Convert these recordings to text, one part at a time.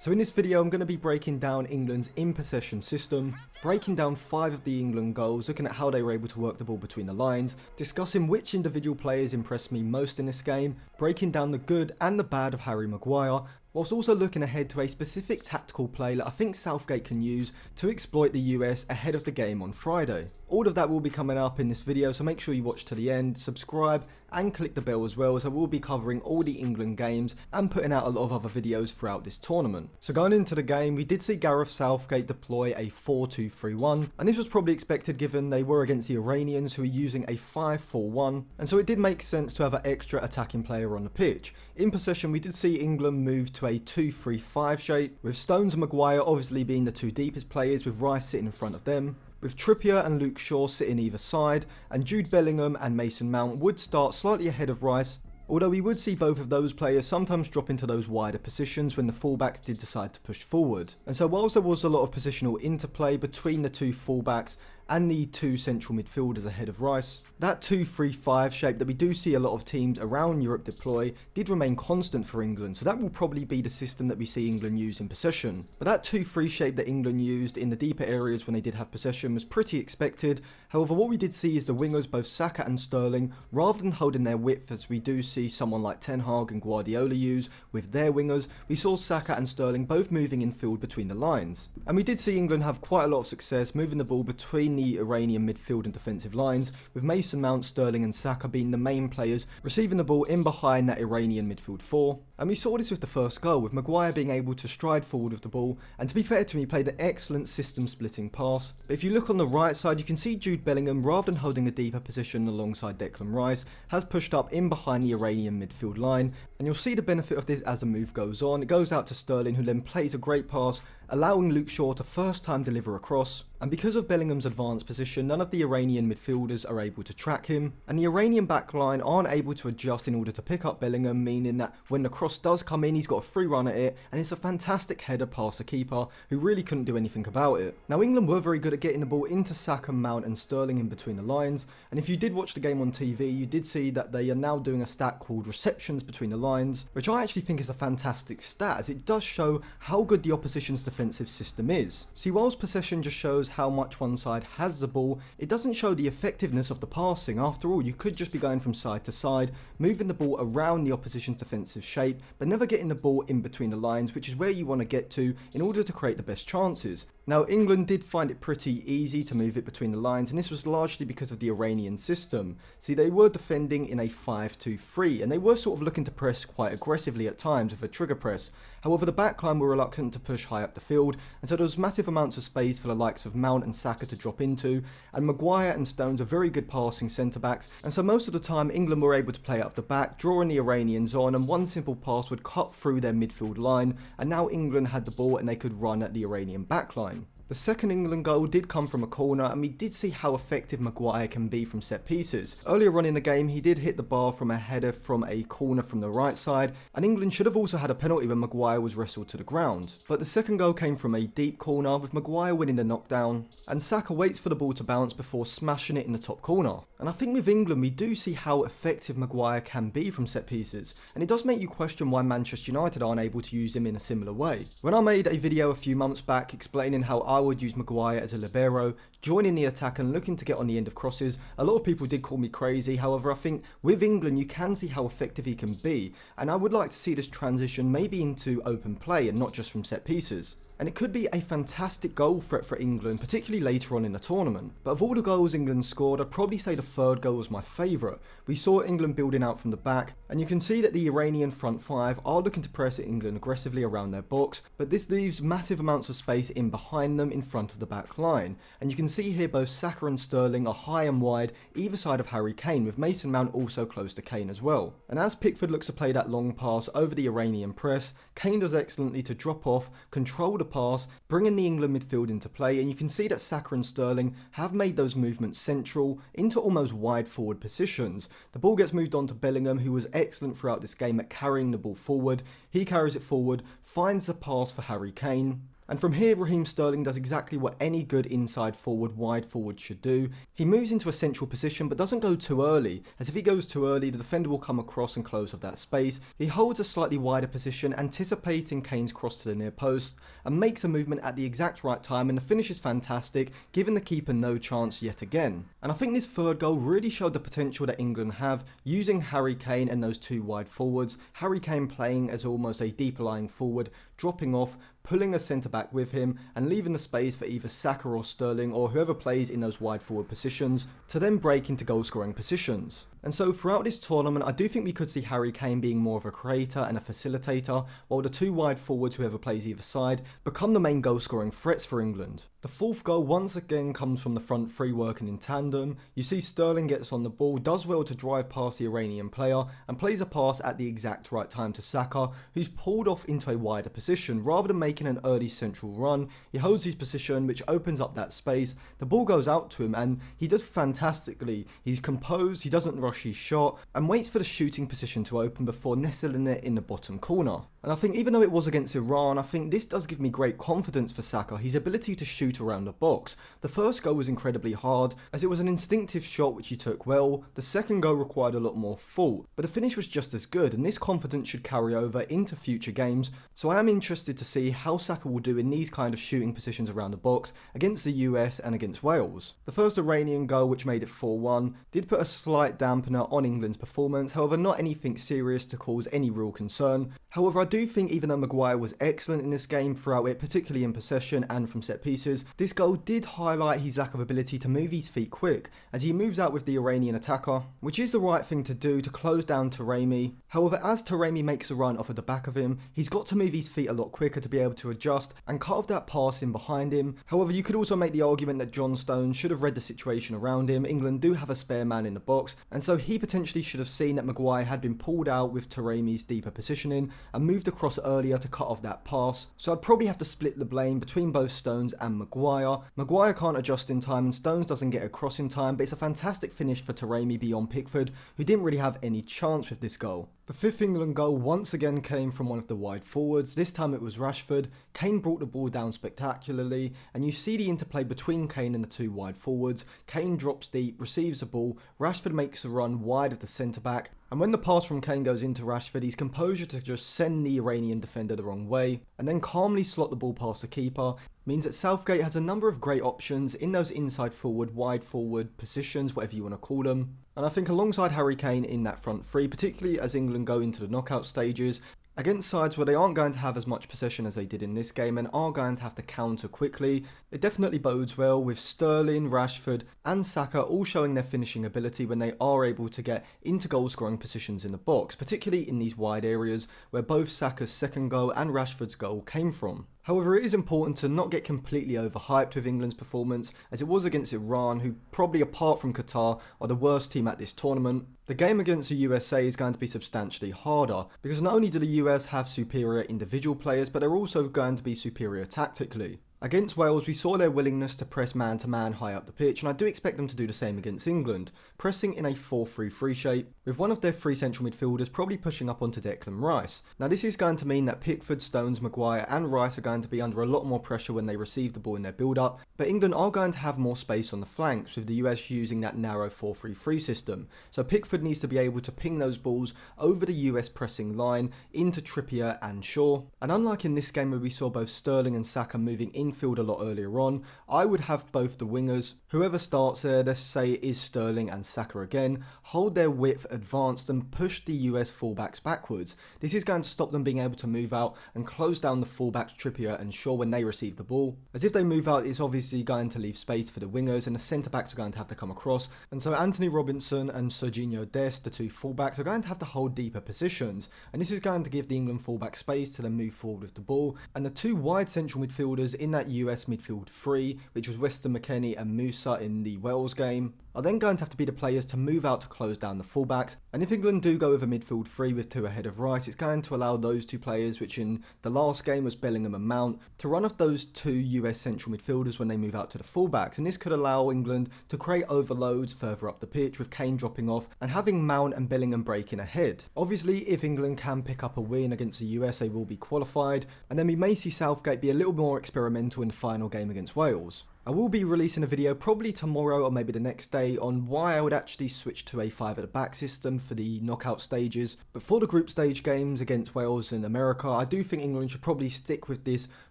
So in this video I'm going to be breaking down England's in-possession system, breaking down 5 of the England goals, looking at how they were able to work the ball between the lines, discussing which individual players impressed me most in this game, breaking down the good and the bad of Harry Maguire, whilst also looking ahead to a specific tactical play that I think Southgate can use to exploit the US ahead of the game on Friday. All of that will be coming up in this video, so make sure you watch to the end, subscribe and click the bell as well, as I will be covering all the England games and putting out a lot of other videos throughout this tournament. So going into the game, we did see Gareth Southgate deploy a 4-2-3-1, and this was probably expected given they were against the Iranians, who are using a 5-4-1, and so it did make sense to have an extra attacking player on the pitch. In possession, we did see England move to a 2-3-5 shape, with Stones and Maguire obviously being the two deepest players, with Rice sitting in front of them, with Trippier and Luke Shaw sitting either side, and Jude Bellingham and Mason Mount would start slightly ahead of Rice, although we would see both of those players sometimes drop into those wider positions when the fullbacks did decide to push forward. And so whilst there was a lot of positional interplay between the two fullbacks and the two central midfielders ahead of Rice, that 2-3-5 shape that we do see a lot of teams around Europe deploy did remain constant for England, so that will probably be the system that we see England use in possession. But that 2-3 shape that England used in the deeper areas when they did have possession was pretty expected. However, what we did see is the wingers, both Saka and Sterling, rather than holding their width as we do see someone like Ten Hag and Guardiola use with their wingers, we saw Saka and Sterling both moving in field between the lines. And we did see England have quite a lot of success moving the ball between the Iranian midfield and defensive lines, with Mason Mount, Sterling and Saka being the main players receiving the ball in behind that Iranian midfield four. And we saw this with the first goal, with Maguire being able to stride forward with the ball, and to be fair to him, he played an excellent system splitting pass. But if you look on the right side, you can see Jude Bellingham, rather than holding a deeper position alongside Declan Rice, has pushed up in behind the Iranian midfield line, and you'll see the benefit of this as the move goes on. It goes out to Sterling, who then plays a great pass, allowing Luke Shaw to first time deliver across. And because of Bellingham's advanced position, none of the Iranian midfielders are able to track him, and the Iranian backline aren't able to adjust in order to pick up Bellingham, meaning that when the cross does come in, he's got a free run at it, and it's a fantastic header past the keeper, who really couldn't do anything about it. Now, England were very good at getting the ball into Saka, Mount and Sterling in between the lines, and if you did watch the game on TV, you did see that they are now doing a stat called receptions between the lines, which I actually think is a fantastic stat, as it does show how good the opposition's defensive system is. See, whilst possession just shows how much one side has the ball, it doesn't show the effectiveness of the passing. After all, you could just be going from side to side, moving the ball around the opposition's defensive shape, but never getting the ball in between the lines, which is where you want to get to in order to create the best chances. Now, England did find it pretty easy to move it between the lines, and this was largely because of the Iranian system. See, they were defending in a 5-2-3, and they were sort of looking to press quite aggressively at times with a trigger press. However, the backline were reluctant to push high up the field, and so there was massive amounts of space for the likes of Mount and Saka to drop into, and Maguire and Stones are very good passing centre-backs, and so most of the time England were able to play out the back, drawing the Iranians on, and one simple pass would cut through their midfield line, and now England had the ball and they could run at the Iranian backline. The second England goal did come from a corner, and we did see how effective Maguire can be from set pieces. Earlier on in the game, he did hit the bar from a header from a corner from the right side, and England should have also had a penalty when Maguire was wrestled to the ground. But the second goal came from a deep corner, with Maguire winning the knockdown, and Saka waits for the ball to bounce before smashing it in the top corner. And I think with England, we do see how effective Maguire can be from set pieces, and it does make you question why Manchester United aren't able to use him in a similar way. When I made a video a few months back explaining how I would use Maguire as a libero, joining the attack and looking to get on the end of crosses, a lot of people did call me crazy. However, I think with England you can see how effective he can be, and I would like to see this transition maybe into open play and not just from set pieces. And it could be a fantastic goal threat for England, particularly later on in the tournament. But of all the goals England scored, I'd probably say the third goal was my favourite. We saw England building out from the back, and you can see that the Iranian front five are looking to press at England aggressively around their box, but this leaves massive amounts of space in behind them in front of the back line. And you can see here both Saka and Sterling are high and wide either side of Harry Kane, with Mason Mount also close to Kane as well. And as Pickford looks to play that long pass over the Iranian press, Kane does excellently to drop off, control the pass, bringing the England midfield into play, and you can see that Saka and Sterling have made those movements central into almost wide forward positions. The ball gets moved on to Bellingham, who was excellent throughout this game at carrying the ball forward. He carries it forward, finds the pass for Harry Kane, And from here, Raheem Sterling does exactly what any good inside forward, wide forward should do. He moves into a central position but doesn't go too early, as if he goes too early, the defender will come across and close off that space. He holds a slightly wider position, anticipating Kane's cross to the near post, and makes a movement at the exact right time, and the finish is fantastic, giving the keeper no chance yet again. And I think this third goal really showed the potential that England have, using Harry Kane and those two wide forwards. Harry Kane playing as almost a deeper lying forward, dropping off, pulling a centre-back with him and leaving the space for either Saka or Sterling or whoever plays in those wide forward positions to then break into goal-scoring positions. And so throughout this tournament, I do think we could see Harry Kane being more of a creator and a facilitator, while the two wide forwards, whoever plays either side, become the main goal-scoring threats for England. The fourth goal once again comes from the front three working in tandem. You see Sterling gets on the ball, does well to drive past the Iranian player, and plays a pass at the exact right time to Saka, who's pulled off into a wider position. Rather than making an early central run, he holds his position, which opens up that space. The ball goes out to him, and he does fantastically. He's composed, he doesn't rush his shot, and waits for the shooting position to open before nestling it in the bottom corner. And I think even though it was against Iran, I think this does give me great confidence for Saka, his ability to shoot around the box. The first goal was incredibly hard, as it was an instinctive shot which he took well. The second goal required a lot more thought, but the finish was just as good, and this confidence should carry over into future games. So I am interested to see how Saka will do in these kind of shooting positions around the box against the US and against Wales. The first Iranian goal, which made it 4-1, did put a slight dampener on England's performance, however not anything serious to cause any real concern. However, I do think even though Maguire was excellent in this game throughout it, particularly in possession and from set pieces, this goal did highlight his lack of ability to move his feet quick, as he moves out with the Iranian attacker, which is the right thing to do to close down Taremi. However, as Taremi makes a run off of the back of him, he's got to move his feet a lot quicker to be able to adjust and cut off that pass in behind him. However, you could also make the argument that John Stones should have read the situation around him. England do have a spare man in the box, and so he potentially should have seen that Maguire had been pulled out with Taremi's deeper positioning and moved across earlier to cut off that pass. So I'd probably have to split the blame between both Stones and Maguire. Maguire can't adjust in time and Stones doesn't get across in time, but it's a fantastic finish for Taremi beyond Pickford, who didn't really have any chance with this goal. The fifth England goal once again came from one of the wide forwards. This time it was Rashford. Kane brought the ball down spectacularly, and you see the interplay between Kane and the two wide forwards. Kane drops deep, receives the ball, Rashford makes a run wide of the centre-back, and when the pass from Kane goes into Rashford, his composure to just send the Iranian defender the wrong way, and then calmly slot the ball past the keeper, means that Southgate has a number of great options in those inside forward, wide forward positions, whatever you want to call them. And I think alongside Harry Kane in that front three, particularly as England go into the knockout stages, against sides where they aren't going to have as much possession as they did in this game and are going to have to counter quickly, it definitely bodes well with Sterling, Rashford and Saka all showing their finishing ability when they are able to get into goal scoring positions in the box, particularly in these wide areas where both Saka's second goal and Rashford's goal came from. However, it is important to not get completely overhyped with England's performance, as it was against Iran, who probably apart from Qatar are the worst team at this tournament. The game against the USA is going to be substantially harder, because not only do the US have superior individual players, but they're also going to be superior tactically. Against Wales, we saw their willingness to press man-to-man high up the pitch, and I do expect them to do the same against England, pressing in a 4-3-3 shape, with one of their three central midfielders probably pushing up onto Declan Rice. Now this is going to mean that Pickford, Stones, Maguire and Rice are going to be under a lot more pressure when they receive the ball in their build-up, but England are going to have more space on the flanks, with the US using that narrow 4-3-3 system. So Pickford needs to be able to ping those balls over the US pressing line into Trippier and Shaw. And unlike in this game where we saw both Sterling and Saka moving infield a lot earlier on, I would have both the wingers, whoever starts there, let's say it is Sterling and Saka again, hold their width advanced and push the US fullbacks backwards. This is going to stop them being able to move out and close down the fullbacks Trippier and Shaw when they receive the ball. As if they move out, it's obviously going to leave space for the wingers and the centre backs are going to have to come across, and so Anthony Robinson and Serginho Dest, the two fullbacks, are going to have to hold deeper positions, and this is going to give the England fullback space to then move forward with the ball, and the two wide central midfielders in that US midfield three, which was Weston McKennie and Musa in the Wales game, are then going to have to be the players to move out to close down the fullbacks. And if England do go with a midfield three with two ahead of Rice, it's going to allow those two players, which in the last game was Bellingham and Mount, to run off those two US central midfielders when they move out to the fullbacks. And this could allow England to create overloads further up the pitch, with Kane dropping off and having Mount and Bellingham breaking ahead. Obviously, if England can pick up a win against the US, they will be qualified, and then we may see Southgate be a little more experimental in the final game against Wales. I will be releasing a video probably tomorrow or maybe the next day on why I would actually switch to a 5 at the back system for the knockout stages. But for the group stage games against Wales and America, I do think England should probably stick with this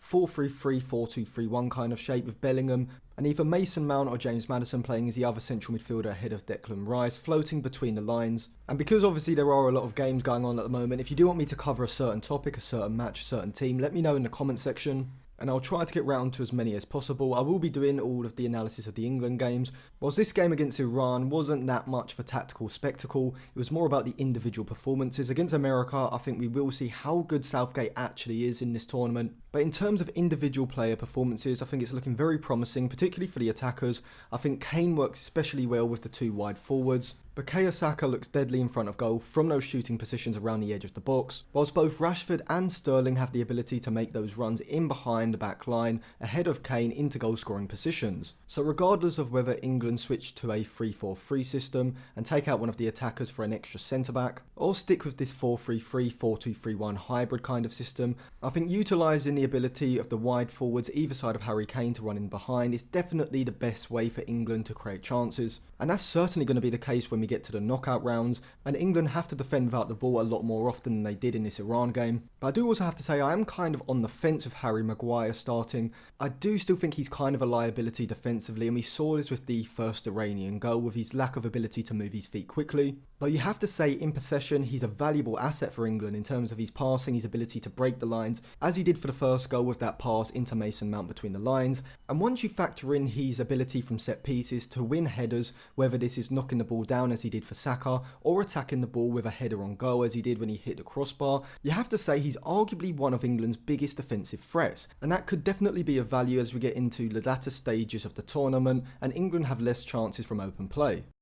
4-3-3, 4-2-3-1 kind of shape, with Bellingham and either Mason Mount or James Maddison playing as the other central midfielder ahead of Declan Rice, floating between the lines. And because obviously there are a lot of games going on at the moment, if you do want me to cover a certain topic, a certain match, a certain team, let me know in the comment section, and I'll try to get round to as many as possible. I will be doing all of the analysis of the England games. Whilst this game against Iran wasn't that much of a tactical spectacle, it was more about the individual performances. Against America, I think we will see how good Southgate actually is in this tournament. But in terms of individual player performances, I think it's looking very promising, particularly for the attackers. I think Kane works especially well with the two wide forwards. Bukayo Saka looks deadly in front of goal from those shooting positions around the edge of the box, whilst both Rashford and Sterling have the ability to make those runs in behind the back line ahead of Kane into goal scoring positions. So regardless of whether England switch to a 3-4-3 system and take out one of the attackers for an extra centre back, or stick with this 4-3-3, 4-2-3-1 hybrid kind of system, I think utilising the ability of the wide forwards either side of Harry Kane to run in behind is definitely the best way for England to create chances. And that's certainly going to be the case when we get to the knockout rounds, and England have to defend without the ball a lot more often than they did in this Iran game. But I do also have to say I am kind of on the fence with Harry Maguire starting. I do still think he's kind of a liability defensively, and we saw this with the first Iranian goal with his lack of ability to move his feet quickly. Though you have to say in possession he's a valuable asset for England in terms of his passing, his ability to break the lines, as he did for the first goal with that pass into Mason Mount between the lines. And once you factor in his ability from set pieces to win headers, whether this is knocking the ball down as he did for Saka, or attacking the ball with a header on goal as he did when he hit the crossbar, you have to say he's arguably one of England's biggest defensive threats, and that could definitely be of value as we get into the latter stages of the tournament and England have less chances from open play.